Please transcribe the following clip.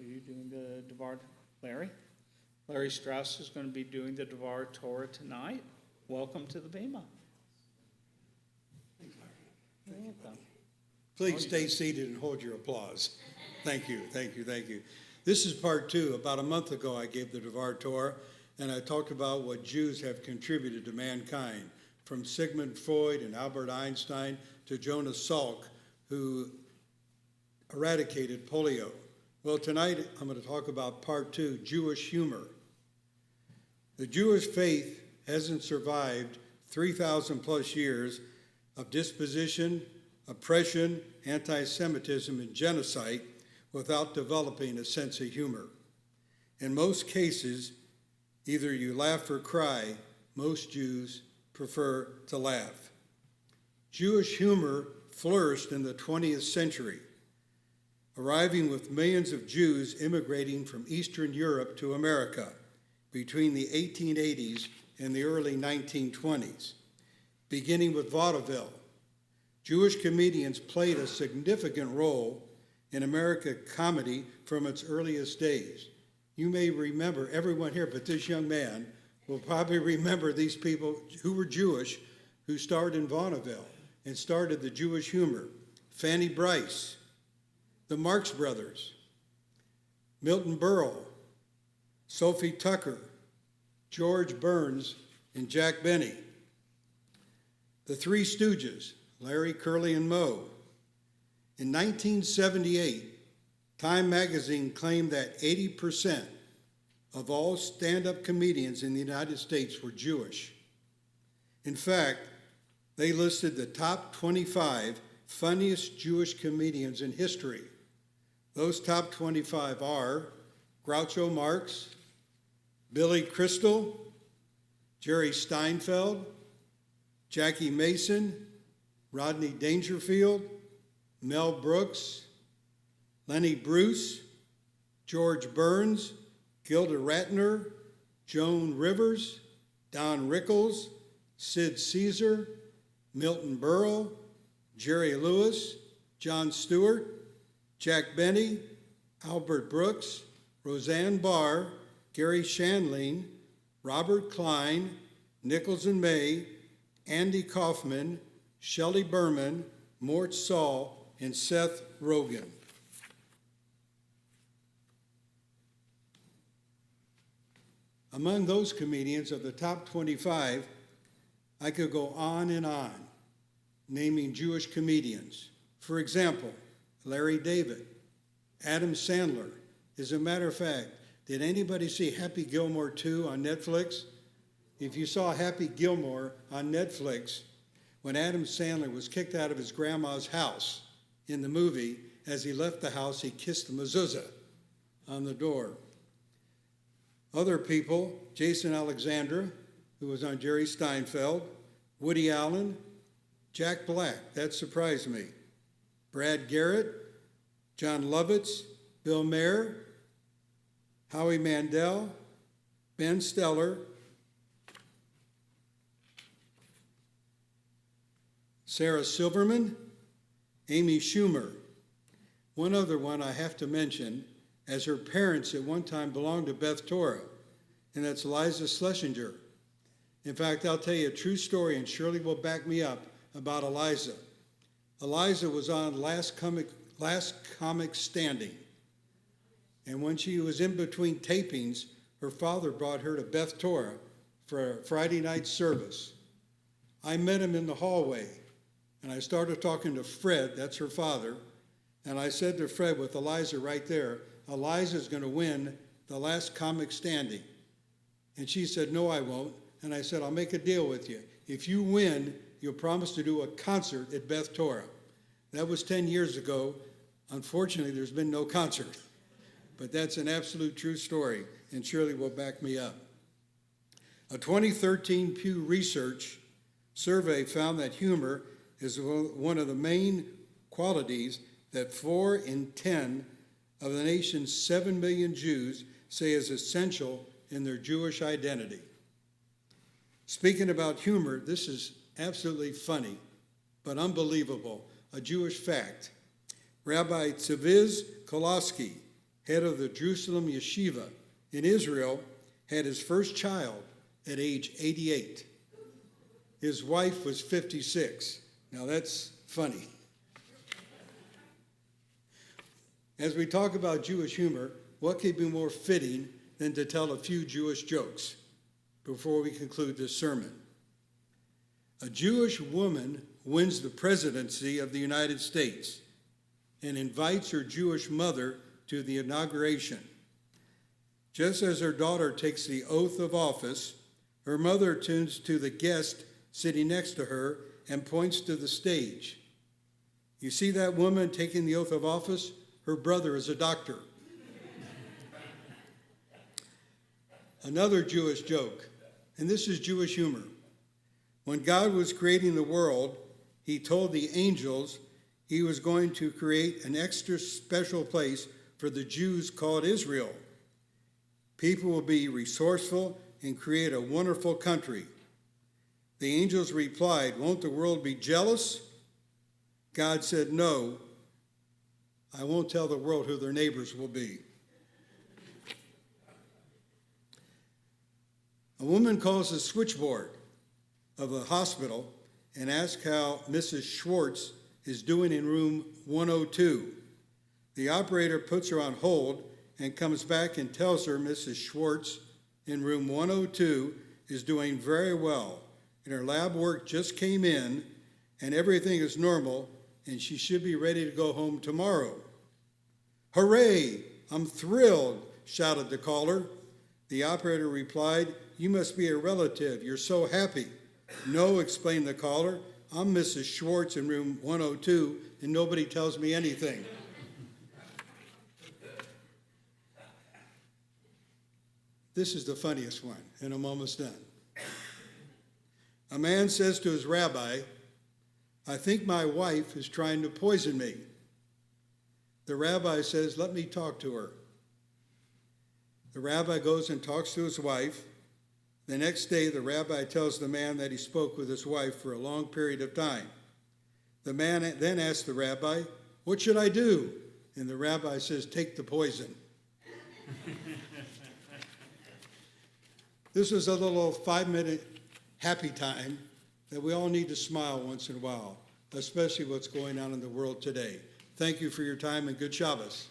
Are you doing the Devar, Larry? Larry Strauss is going to be doing the Devar Torah tonight. Welcome to the Bema. You're welcome. Please stay seated and hold your applause. Thank you, thank you, thank you. This is part two. About a month ago, I gave the Devar Torah, and I talked about what Jews have contributed to mankind, from Sigmund Freud and Albert Einstein to Jonas Salk, who eradicated polio. Well, tonight I'm going to talk about part two, Jewish humor. The Jewish faith hasn't survived 3,000 plus years of disposition, oppression, anti-Semitism, and genocide without developing a sense of humor. In most cases, either you laugh or cry. Most Jews prefer to laugh. Jewish humor flourished in the 20th century, arriving with millions of Jews immigrating from Eastern Europe to America between the 1880s and the early 1920s. Beginning with vaudeville, Jewish comedians played a significant role in American comedy from its earliest days. You may remember, everyone here but this young man will probably remember these people who were Jewish who starred in vaudeville and started the Jewish humor. Fanny Brice, the Marx Brothers, Milton Berle, Sophie Tucker, George Burns, and Jack Benny. The Three Stooges, Larry, Curly, and Moe. In 1978, Time magazine claimed that 80% of all stand-up comedians in the United States were Jewish. In fact, they listed the top 25 funniest Jewish comedians in history. Those top 25 are Groucho Marx, Billy Crystal, Jerry Steinfeld, Jackie Mason, Rodney Dangerfield, Mel Brooks, Lenny Bruce, George Burns, Gilda Radner, Joan Rivers, Don Rickles, Sid Caesar, Milton Berle, Jerry Lewis, Jon Stewart, Jack Benny, Albert Brooks, Roseanne Barr, Gary Shandling, Robert Klein, Nichols and May, Andy Kaufman, Shelley Berman, Mort Saul, and Seth Rogen. Among those comedians of the top 25, I could go on and on, naming Jewish comedians. For example, Larry David, Adam Sandler. As a matter of fact, did anybody see Happy Gilmore 2 on Netflix? If you saw Happy Gilmore on Netflix, when Adam Sandler was kicked out of his grandma's house in the movie, as he left the house, he kissed the mezuzah on the door. Other people, Jason Alexander, who was on Jerry Steinfeld, Woody Allen, Jack Black, that surprised me, Brad Garrett, John Lovitz, Bill Maher, Howie Mandel, Ben Stiller, Sarah Silverman, Amy Schumer. One other one I have to mention, as her parents at one time belonged to Beth Torah, and that's Liza Schlesinger. In fact, I'll tell you a true story, and Shirley will back me up, about Eliza. Eliza was on Last Comic Standing, and when she was in between tapings, her father brought her to Beth Torah for a Friday night service. I met him in the hallway, and I started talking to Fred, that's her father, and I said to Fred, with Eliza right there, Eliza's going to win the Last Comic Standing. And she said, no, I won't. And I said, I'll make a deal with you. If you win, you'll promise to do a concert at Beth Torah. That was 10 years ago. Unfortunately, there's been no concert. But that's an absolute true story, and Shirley will back me up. A 2013 Pew Research survey found that humor is one of the main qualities that 4 in 10 of the nation's 7 million Jews say is essential in their Jewish identity. Speaking about humor, this is absolutely funny, but unbelievable, a Jewish fact. Rabbi Tziviz Koloski, head of the Jerusalem Yeshiva in Israel, had his first child at age 88. His wife was 56. Now that's funny. As we talk about Jewish humor, what could be more fitting than to tell a few Jewish jokes before we conclude this sermon? A Jewish woman wins the presidency of the United States and invites her Jewish mother to the inauguration. Just as her daughter takes the oath of office, her mother turns to the guest sitting next to her and points to the stage. You see that woman taking the oath of office? Her brother is a doctor. Another Jewish joke, and this is Jewish humor. When God was creating the world, he told the angels he was going to create an extra special place for the Jews called Israel. People will be resourceful and create a wonderful country. The angels replied, "Won't the world be jealous?" God said, "No, I won't tell the world who their neighbors will be." A woman calls the switchboard of a hospital and asks how Mrs. Schwartz is doing in room 102. The operator puts her on hold and comes back and tells her Mrs. Schwartz in room 102 is doing very well, and her lab work just came in, and everything is normal, and she should be ready to go home tomorrow. "Hooray! I'm thrilled," shouted the caller. The operator replied, "You must be a relative. You're so happy." "No," explained the caller. "I'm Mrs. Schwartz in room 102, and nobody tells me anything." This is the funniest one, and I'm almost done. A man says to his rabbi, "I think my wife is trying to poison me." The rabbi says, "Let me talk to her." The rabbi goes and talks to his wife. The next day, the rabbi tells the man that he spoke with his wife for a long period of time. The man then asks the rabbi, "What should I do?" And the rabbi says, "Take the poison." This was a little 5-minute happy time that we all need to smile once in a while, especially what's going on in the world today. Thank you for your time and good Shabbos.